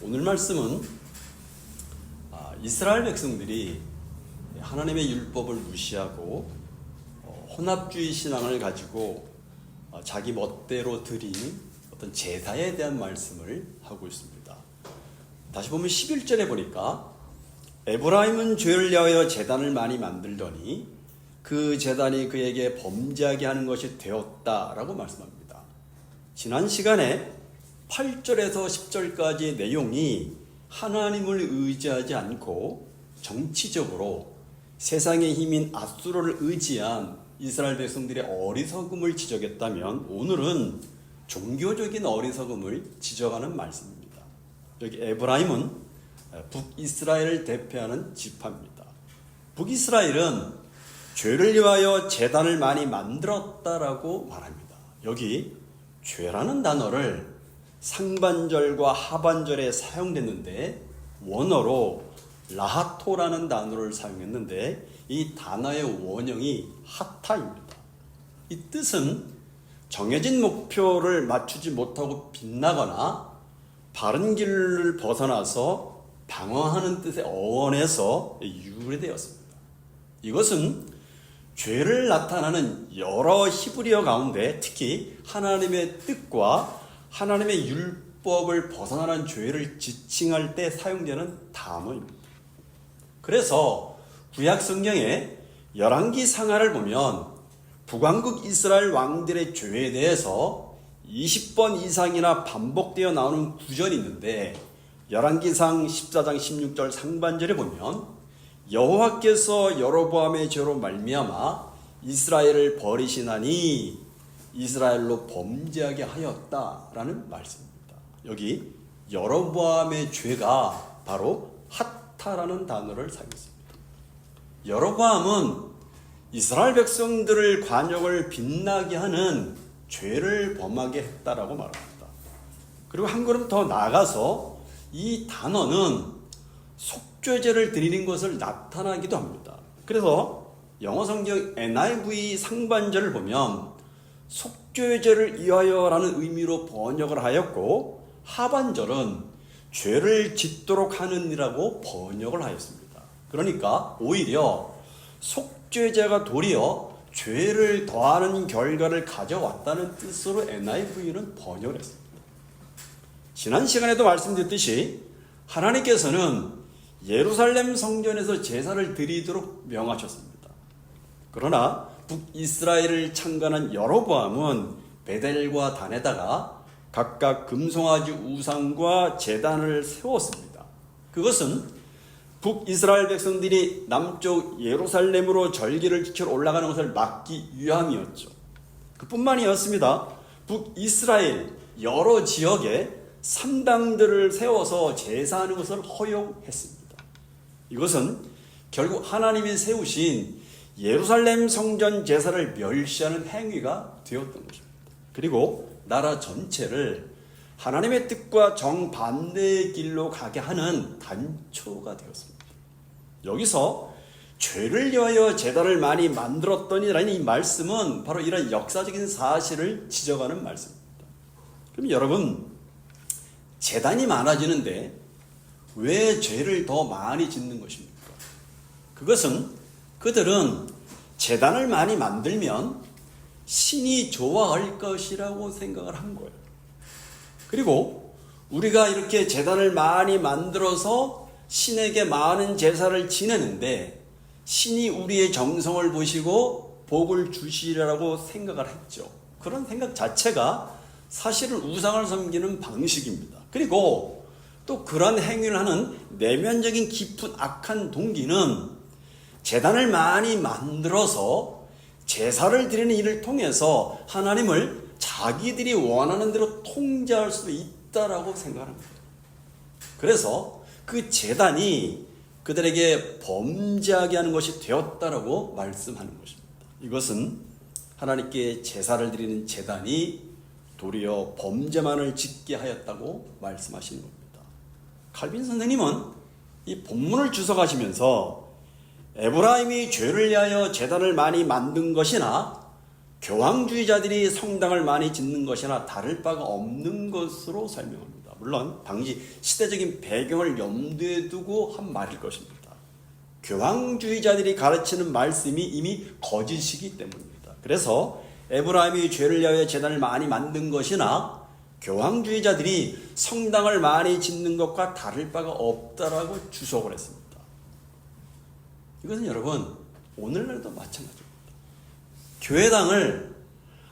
오늘 말씀은 이스라엘 백성들이 하나님의 율법을 무시하고 혼합주의 신앙을 가지고 자기 멋대로 드린 어떤 제사에 대한 말씀을 하고 있습니다. 다시 보면 11절에 보니까 에브라임은 죄를 위하여 제단을 많이 만들더니 그 제단이 그에게 범죄하게 하는 것이 되었다라고 말씀합니다. 지난 시간에 8절에서 10절까지의 내용이 하나님을 의지하지 않고 정치적으로 세상의 힘인 앗수르를 의지한 이스라엘 백성들의 어리석음을 지적했다면, 오늘은 종교적인 어리석음을 지적하는 말씀입니다. 여기 에브라임은 북이스라엘을 대표하는 지파입니다. 북이스라엘은 죄를 위하여 제단을 많이 만들었다라고 말합니다. 여기 죄라는 단어를 상반절과 하반절에 사용됐는데 원어로 라하토라는 단어를 사용했는데 이 단어의 원형이 하타입니다. 이 뜻은 정해진 목표를 맞추지 못하고 빗나거나 바른 길을 벗어나서 방황하는 뜻의 어원에서 유래되었습니다. 이것은 죄를 나타내는 여러 히브리어 가운데 특히 하나님의 뜻과 하나님의 율법을 벗어나는 죄를 지칭할 때 사용되는 단어입니다. 그래서 구약 성경에 열왕기 상하를 보면 북왕국 이스라엘 왕들의 죄에 대해서 20번 이상이나 반복되어 나오는 구절이 있는데, 열왕기상 14장 16절 상반절에 보면 여호와께서 여로보암의 죄로 말미암아 이스라엘을 버리시나니 이스라엘로 범죄하게 하였다라는 말씀입니다. 여기 여로보암의 죄가 바로 하타라는 단어를 사용했습니다. 여로보암은 이스라엘 백성들을 관역을 빛나게 하는 죄를 범하게 했다라고 말합니다. 그리고 한 걸음 더 나아가서 이 단어는 속죄제를 드리는 것을 나타나기도 합니다. 그래서 영어 성경 NIV 상반절을 보면 속죄제를 위하여라는 의미로 번역을 하였고, 하반절은 죄를 짓도록 하는 이라고 번역을 하였습니다. 그러니까 오히려 속죄제가 도리어 죄를 더하는 결과를 가져왔다는 뜻으로 NIV는 번역을 했습니다. 지난 시간에도 말씀드렸듯이 하나님께서는 예루살렘 성전에서 제사를 드리도록 명하셨습니다. 그러나 북이스라엘을 창건한 여로보암은 베델과 단에다가 각각 금송아지 우상과 제단을 세웠습니다. 그것은 북이스라엘 백성들이 남쪽 예루살렘으로 절기를 지키러 올라가는 것을 막기 위함이었죠. 그뿐만이었습니다. 북이스라엘 여러 지역에 산당들을 세워서 제사하는 것을 허용했습니다. 이것은 결국 하나님이 세우신 예루살렘 성전 제사를 멸시하는 행위가 되었던 것입니다. 그리고 나라 전체를 하나님의 뜻과 정반대의 길로 가게 하는 단초가 되었습니다. 여기서 죄를 위하여 제단을 많이 만들었더니라는 이 말씀은 바로 이런 역사적인 사실을 지적하는 말씀입니다. 그럼 여러분, 제단이 많아지는데 왜 죄를 더 많이 짓는 것입니까? 그것은 그들은 제단을 많이 만들면 신이 좋아할 것이라고 생각을 한 거예요. 그리고 우리가 이렇게 제단을 많이 만들어서 신에게 많은 제사를 지내는데 신이 우리의 정성을 보시고 복을 주시리라고 생각을 했죠. 그런 생각 자체가 사실은 우상을 섬기는 방식입니다. 그리고 또 그런 행위를 하는 내면적인 깊은 악한 동기는 제단을 많이 만들어서 제사를 드리는 일을 통해서 하나님을 자기들이 원하는 대로 통제할 수도 있다라고 생각합니다. 그래서 그 제단이 그들에게 범죄하게 하는 것이 되었다라고 말씀하는 것입니다. 이것은 하나님께 제사를 드리는 제단이 도리어 범죄만을 짓게 하였다고 말씀하시는 겁니다. 칼빈 선생님은 이 본문을 주석하시면서 에브라임이 죄를 위하여 제단을 많이 만든 것이나 교황주의자들이 성당을 많이 짓는 것이나 다를 바가 없는 것으로 설명합니다. 물론 당시 시대적인 배경을 염두에 두고 한 말일 것입니다. 교황주의자들이 가르치는 말씀이 이미 거짓이기 때문입니다. 그래서 에브라임이 죄를 위하여 제단을 많이 만든 것이나 교황주의자들이 성당을 많이 짓는 것과 다를 바가 없다라고 주석을 했습니다. 이것은 여러분 오늘날도 마찬가지입니다. 교회당을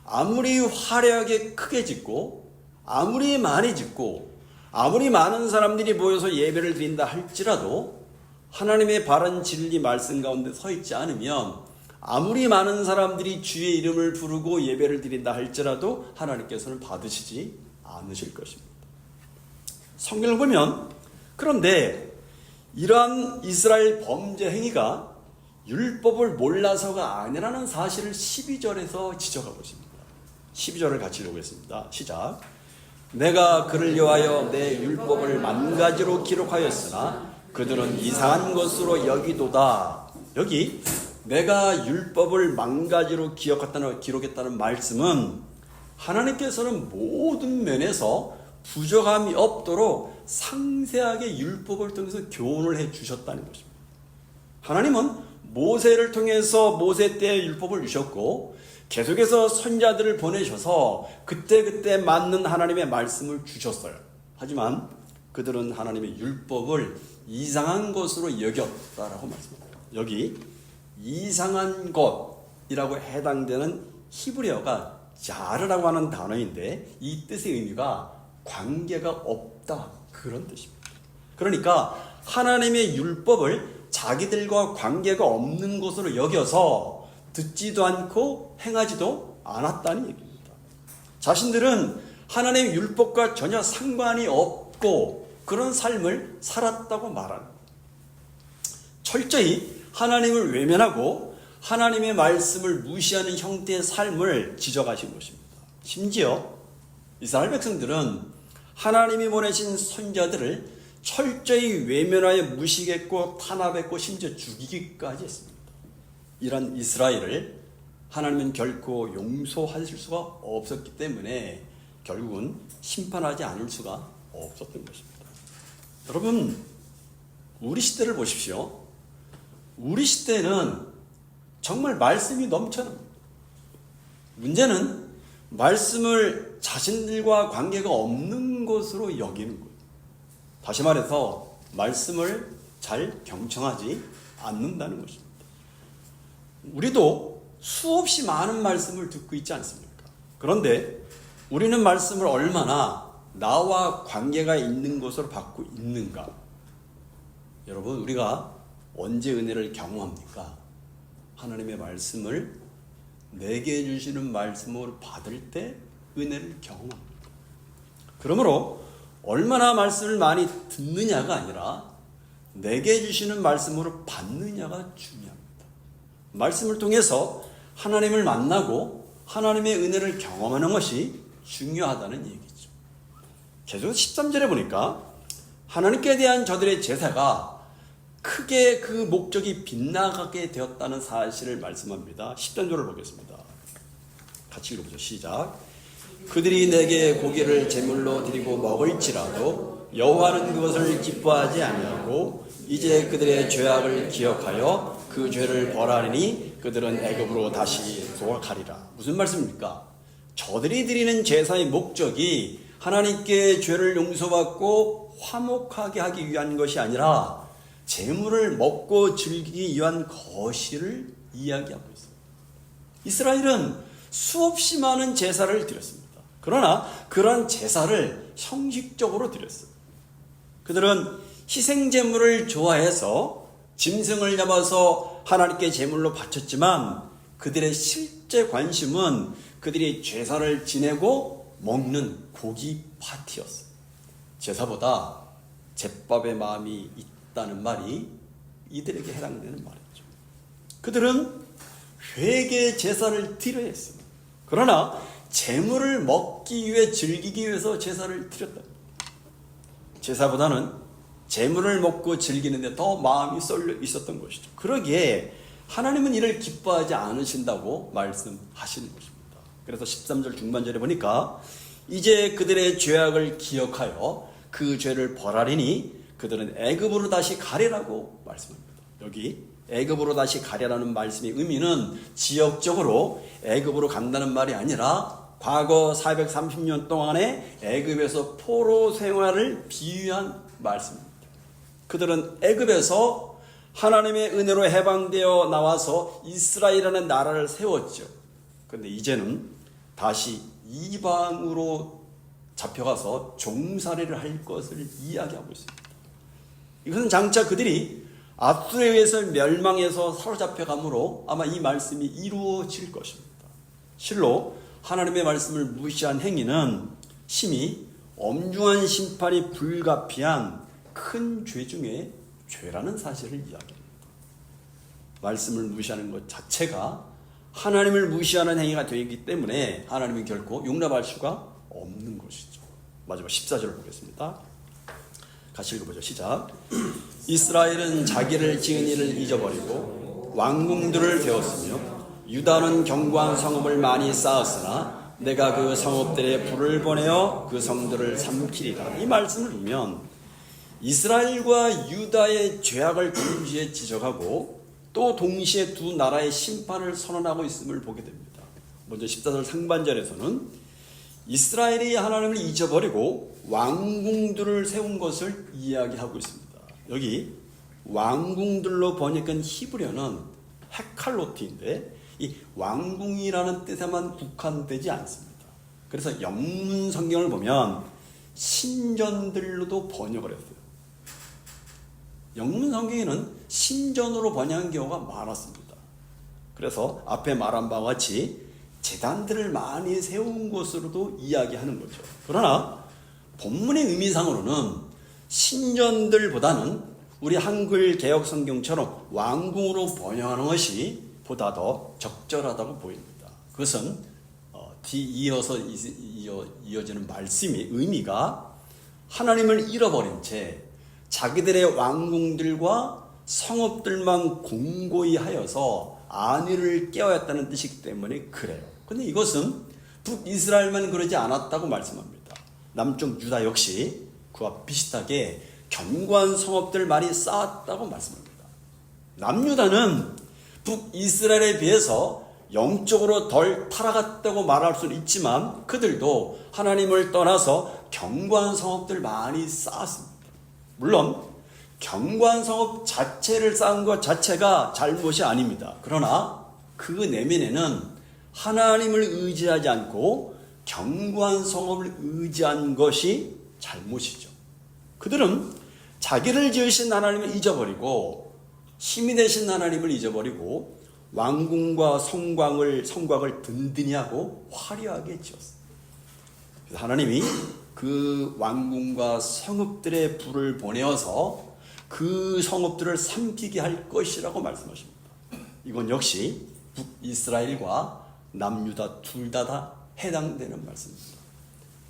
아무리 화려하게 크게 짓고 아무리 많이 짓고 아무리 많은 사람들이 모여서 예배를 드린다 할지라도 하나님의 바른 진리 말씀 가운데 서 있지 않으면 아무리 많은 사람들이 주의 이름을 부르고 예배를 드린다 할지라도 하나님께서는 받으시지 않으실 것입니다. 성경을 보면 그런데 이러한 이스라엘 범죄 행위가 율법을 몰라서가 아니라는 사실을 12절에서 지적하고 있습니다. 12절을 같이 읽겠습니다. 시작. 내가 그를 위하여 내 율법을 만가지로 기록하였으나 그들은 이상한 것으로 여기도다. 여기 내가 율법을 만가지로 기록했다는 말씀은 하나님께서는 모든 면에서 부족함이 없도록 상세하게 율법을 통해서 교훈을 해 주셨다는 것입니다. 하나님은 모세를 통해서 모세 때의 율법을 주셨고 계속해서 선자들을 보내셔서 그때그때 맞는 하나님의 말씀을 주셨어요. 하지만 그들은 하나님의 율법을 이상한 것으로 여겼다라고 말씀합니다. 여기 이상한 것이라고 해당되는 히브리어가 자르라고 하는 단어인데 이 뜻의 의미가 관계가 없다 그런 뜻입니다. 그러니까 하나님의 율법을 자기들과 관계가 없는 것으로 여겨서 듣지도 않고 행하지도 않았다는 얘기입니다. 자신들은 하나님의 율법과 전혀 상관이 없고 그런 삶을 살았다고 말합니다. 철저히 하나님을 외면하고 하나님의 말씀을 무시하는 형태의 삶을 지적하신 것입니다. 심지어 이스라엘 백성들은 하나님이 보내신 선자들을 철저히 외면하여 무시했고 탄압했고 심지어 죽이기까지 했습니다. 이런 이스라엘을 하나님은 결코 용서하실 수가 없었기 때문에 결국은 심판하지 않을 수가 없었던 것입니다. 여러분, 우리 시대를 보십시오. 우리 시대는 정말 말씀이 넘쳐납니다. 문제는 말씀을 자신들과 관계가 없는 것으로 여기는 거예요. 다시 말해서 말씀을 잘 경청하지 않는다는 것입니다. 우리도 수없이 많은 말씀을 듣고 있지 않습니까? 그런데 우리는 말씀을 얼마나 나와 관계가 있는 것으로 받고 있는가? 여러분, 우리가 언제 은혜를 경험합니까? 하나님의 말씀을 내게 주시는 말씀으로 받을 때 은혜를 경험합니다. 그러므로 얼마나 말씀을 많이 듣느냐가 아니라 내게 주시는 말씀으로 받느냐가 중요합니다. 말씀을 통해서 하나님을 만나고 하나님의 은혜를 경험하는 것이 중요하다는 얘기죠. 계속 13절에 보니까 하나님께 대한 저들의 제사가 크게 그 목적이 빗나가게 되었다는 사실을 말씀합니다. 10절을 보겠습니다. 같이 읽어보죠. 시작. 그들이 내게 고기를 제물로 드리고 먹을지라도 여호와는 그것을 기뻐하지 아니하고 이제 그들의 죄악을 기억하여 그 죄를 벌하리니 그들은 애굽으로 다시 돌아가리라. 무슨 말씀입니까? 저들이 드리는 제사의 목적이 하나님께 죄를 용서받고 화목하게 하기 위한 것이 아니라 제물을 먹고 즐기기 위한 것을 이야기하고 있어요. 이스라엘은 수없이 많은 제사를 드렸습니다. 그러나 그런 제사를 형식적으로 드렸어요. 그들은 희생제물을 좋아해서 짐승을 잡아서 하나님께 제물로 바쳤지만 그들의 실제 관심은 그들이 제사를 지내고 먹는 고기 파티였어요. 제사보다 제밥의 마음이 있다는 말이 이들에게 해당되는 말이죠. 그들은 회개 제사를 드려야 했습니다. 그러나 제물을 먹기 위해 즐기기 위해서 제사를 드렸다. 제사보다는 제물을 먹고 즐기는데 더 마음이 쏠려 있었던 것이죠. 그러기에 하나님은 이를 기뻐하지 않으신다고 말씀하시는 것입니다. 그래서 13절 중반절에 보니까 이제 그들의 죄악을 기억하여 그 죄를 벌하리니 그들은 애굽으로 다시 가리라고 말씀합니다. 여기 애굽으로 다시 가리라는 말씀의 의미는 지역적으로 애굽으로 간다는 말이 아니라 과거 430년 동안의 애굽에서 포로 생활을 비유한 말씀입니다. 그들은 애굽에서 하나님의 은혜로 해방되어 나와서 이스라엘이라는 나라를 세웠죠. 그런데 이제는 다시 이방으로 잡혀가서 종살이를 할 것을 이야기하고 있습니다. 이것은 장차 그들이 앗수르에 의해서 멸망해서 사로잡혀가므로 아마 이 말씀이 이루어질 것입니다. 실로 하나님의 말씀을 무시한 행위는 심히 엄중한 심판이 불가피한 큰 죄 중에 죄라는 사실을 이야기합니다. 말씀을 무시하는 것 자체가 하나님을 무시하는 행위가 되기 때문에 하나님은 결코 용납할 수가 없는 것이죠. 마지막 14절을 보겠습니다. 같이 읽어보죠. 시작. 이스라엘은 자기를 지은 일을 잊어버리고 왕궁들을 되었으며 유다는 견고한 성읍을 많이 쌓았으나 내가 그 성읍들에 불을 보내어 그 성들을 삼키리라. 이 말씀을 보면 이스라엘과 유다의 죄악을 동시에 지적하고 또 동시에 두 나라의 심판을 선언하고 있음을 보게 됩니다. 먼저 14절 상반절에서는 이스라엘이 하나님을 잊어버리고 왕궁들을 세운 것을 이야기하고 있습니다. 여기 왕궁들로 번역한 히브리어는 헤칼로트인데 이 왕궁이라는 뜻에만 국한되지 않습니다. 그래서 영문 성경을 보면 신전들로도 번역을 했어요. 영문 성경에는 신전으로 번역한 경우가 많았습니다. 그래서 앞에 말한 바와 같이 제단들을 많이 세운 것으로도 이야기하는 거죠. 그러나 본문의 의미상으로는 신전들보다는 우리 한글 개역 성경처럼 왕궁으로 번역하는 것이 보다 더 적절하다고 보입니다. 그것은 뒤이어서 이어지는 말씀의 의미가 하나님을 잃어버린 채 자기들의 왕궁들과 성읍들만 공고히 하여서 안위를 깨어였다는 뜻이기 때문에 그래요. 그런데 이것은 북이스라엘만 그러지 않았다고 말씀합니다. 남쪽 유다 역시 그와 비슷하게 견고한 성읍들 많이 쌓았다고 말씀합니다. 남유다는 북이스라엘에 비해서 영적으로 덜 타락했다고 말할 수는 있지만 그들도 하나님을 떠나서 견고한 성읍들 많이 쌓았습니다. 물론 견고한 성읍 자체를 쌓은 것 자체가 잘못이 아닙니다. 그러나 그 내면에는 하나님을 의지하지 않고 견고한 성읍을 의지한 것이 잘못이죠. 그들은 자기를 지으신 하나님을 잊어버리고 힘이 되신 하나님을 잊어버리고 왕궁과 성곽을 든든히 하고 화려하게 지었습니다. 그래서 하나님이 그 왕궁과 성읍들의 불을 보내어서 그 성읍들을 삼키게 할 것이라고 말씀하십니다. 이건 역시 북이스라엘과 남유다 둘 다 해당되는 말씀입니다.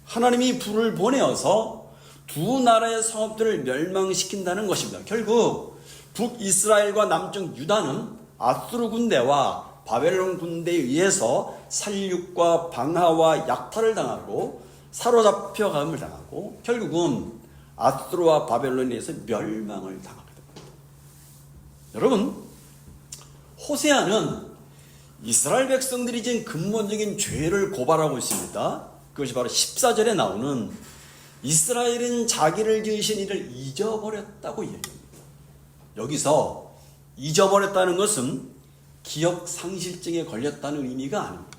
하나님이 불을 보내어서 두 나라의 성읍들을 멸망시킨다는 것입니다. 결국 북이스라엘과 남쪽 유다는 앗수르 군대와 바벨론 군대에 의해서 살육과 방하와 약탈을 당하고 사로잡혀감을 당하고 결국은 앗수르와 바벨론에 의해서 멸망을 당하게 됩니다. 여러분, 호세아는 이스라엘 백성들이 지은 근본적인 죄를 고발하고 있습니다. 그것이 바로 14절에 나오는 이스라엘은 자기를 지으신 이를 잊어버렸다고 얘기합니다. 여기서 잊어버렸다는 것은 기억상실증에 걸렸다는 의미가 아닙니다.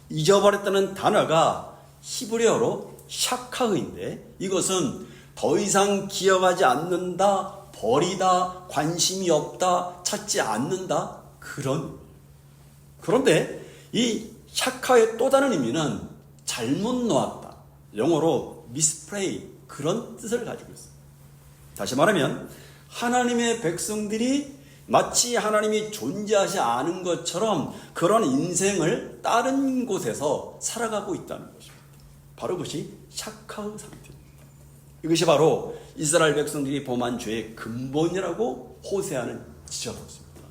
잊어버렸다는 단어가 히브리어로 샤카흐인데 이것은 더 이상 기억하지 않는다, 버리다, 관심이 없다, 찾지 않는다 그런. 그런데 이 샤카의 또 다른 의미는 잘못 놓았다, 영어로 misplay 그런 뜻을 가지고 있습니다. 다시 말하면 하나님의 백성들이 마치 하나님이 존재하지 않은 것처럼 그런 인생을 다른 곳에서 살아가고 있다는 것입니다. 바로 그것이 샤카의 상태입니다. 이것이 바로 이스라엘 백성들이 범한 죄의 근본이라고 호세아는 지적했습니다.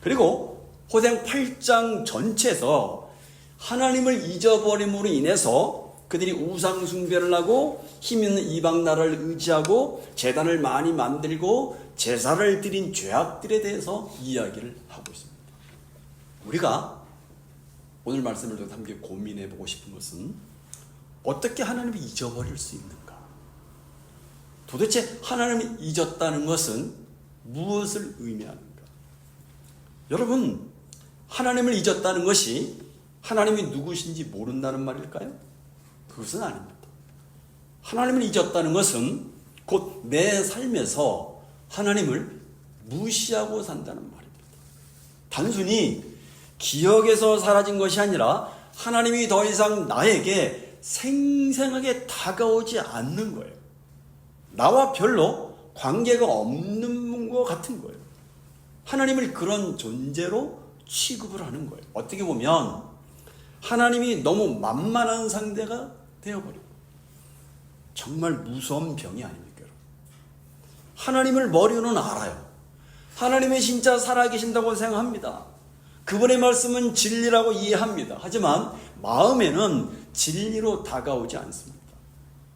그리고 호세아 8장 전체에서 하나님을 잊어버림으로 인해서 그들이 우상 숭배를 하고 힘 있는 이방 나라를 의지하고 제단을 많이 만들고 제사를 드린 죄악들에 대해서 이야기를 하고 있습니다. 우리가 오늘 말씀을 통해 함께 고민해 보고 싶은 것은 어떻게 하나님을 잊어버릴 수 있는가? 도대체 하나님을 잊었다는 것은 무엇을 의미하는가? 여러분, 하나님을 잊었다는 것이 하나님이 누구신지 모른다는 말일까요? 그것은 아닙니다. 하나님을 잊었다는 것은 곧 내 삶에서 하나님을 무시하고 산다는 말입니다. 단순히 기억에서 사라진 것이 아니라 하나님이 더 이상 나에게 생생하게 다가오지 않는 거예요. 나와 별로 관계가 없는 분과 같은 거예요. 하나님을 그런 존재로 취급을 하는 거예요. 어떻게 보면 하나님이 너무 만만한 상대가 되어버리고, 정말 무서운 병이 아닙니까? 하나님을 머리로는 알아요. 하나님이 진짜 살아계신다고 생각합니다. 그분의 말씀은 진리라고 이해합니다. 하지만 마음에는 진리로 다가오지 않습니다.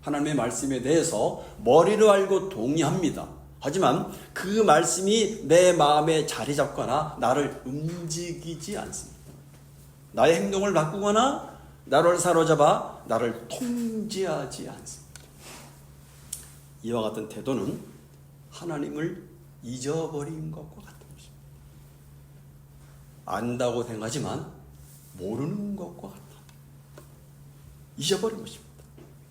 하나님의 말씀에 대해서 머리로 알고 동의합니다. 하지만 그 말씀이 내 마음에 자리 잡거나 나를 움직이지 않습니다. 나의 행동을 바꾸거나 나를 사로잡아 나를 통제하지 않습니다. 이와 같은 태도는 하나님을 잊어버린 것과 같은 것입니다. 안다고 생각하지만 모르는 것과 같다. 잊어버린 것입니다.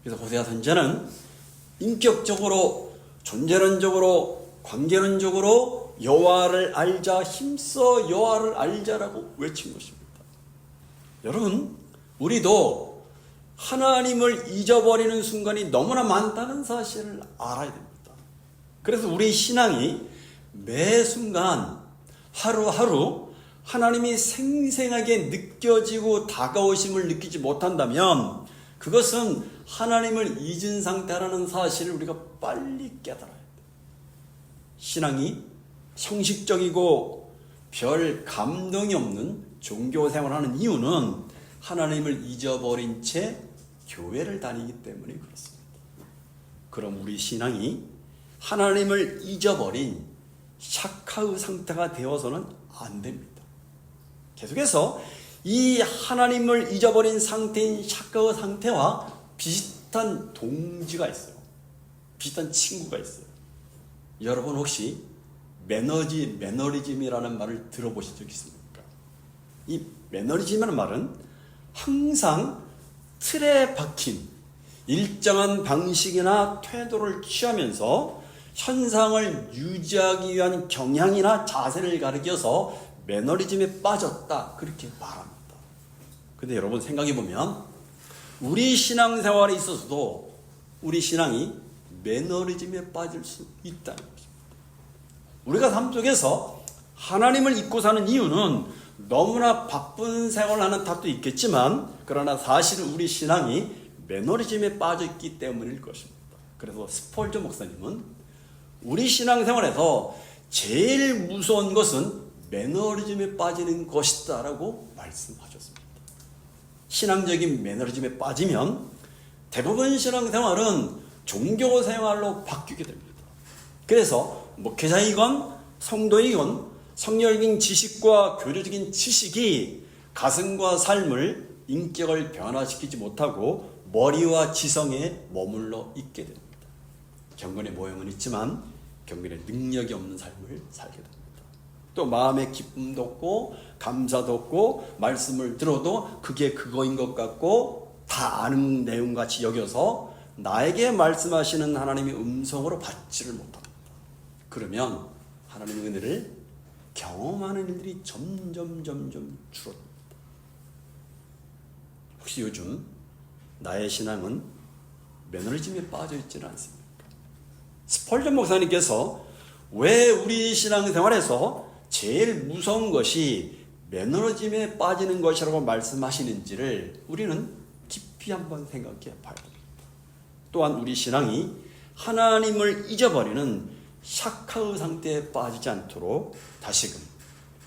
그래서 호세아 선지자는 인격적으로, 존재론적으로, 관계론적으로 여호와를 알자, 힘써 여호와를 알자라고 외친 것입니다. 여러분, 우리도 하나님을 잊어버리는 순간이 너무나 많다는 사실을 알아야 됩니다. 그래서 우리 신앙이 매 순간 하루하루 하나님이 생생하게 느껴지고 다가오심을 느끼지 못한다면 그것은 하나님을 잊은 상태라는 사실을 우리가 빨리 깨달아야 돼요. 신앙이 형식적이고 별 감동이 없는 종교 생활하는 이유는 하나님을 잊어버린 채 교회를 다니기 때문에 그렇습니다. 그럼 우리 신앙이 하나님을 잊어버린 샤카의 상태가 되어서는 안 됩니다. 계속해서 이 하나님을 잊어버린 상태인 샤카의 상태와 비슷한 동지가 있어요. 비슷한 친구가 있어요. 여러분 혹시 매너리즘이라는 말을 들어보신 적 있습니까? 이 매너리즘이라는 말은 항상 틀에 박힌 일정한 방식이나 태도를 취하면서 현상을 유지하기 위한 경향이나 자세를 가리켜서 매너리즘에 빠졌다, 그렇게 말합니다. 근데 여러분 생각해보면 우리 신앙생활에 있어서도 우리 신앙이 매너리즘에 빠질 수 있다는 것입니다. 우리가 삶 속에서 하나님을 잊고 사는 이유는 너무나 바쁜 생활을 하는 탓도 있겠지만, 그러나 사실은 우리 신앙이 매너리즘에 빠져 있기 때문일 것입니다. 그래서 스펄저 목사님은 우리 신앙생활에서 제일 무서운 것은 매너리즘에 빠지는 것이다 라고 말씀하셨습니다. 신앙적인 매너리즘에 빠지면 대부분 신앙생활은 종교생활로 바뀌게 됩니다. 그래서 목회자이건 성도이건 성경적인 지식과 교류적인 지식이 가슴과 삶을, 인격을 변화시키지 못하고 머리와 지성에 머물러 있게 됩니다. 경건의 모형은 있지만 경건의 능력이 없는 삶을 살게 됩니다. 또 마음의 기쁨도 없고 감사도 없고 말씀을 들어도 그게 그거인 것 같고 다 아는 내용같이 여겨서 나에게 말씀하시는 하나님의 음성으로 받지를 못합니다. 그러면 하나님의 은혜를 경험하는 일들이 점점 줄어듭니다. 혹시 요즘 나의 신앙은 매너리즘에 빠져 있지는 않습니까? 스펄전 목사님께서 왜 우리 신앙생활에서 제일 무서운 것이 매너리즘에 빠지는 것이라고 말씀하시는지를 우리는 깊이 한번 생각해 봐야 됩니다. 또한 우리 신앙이 하나님을 잊어버리는 샤카의 상태에 빠지지 않도록 다시금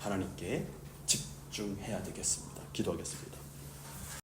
하나님께 집중해야 되겠습니다. 기도하겠습니다.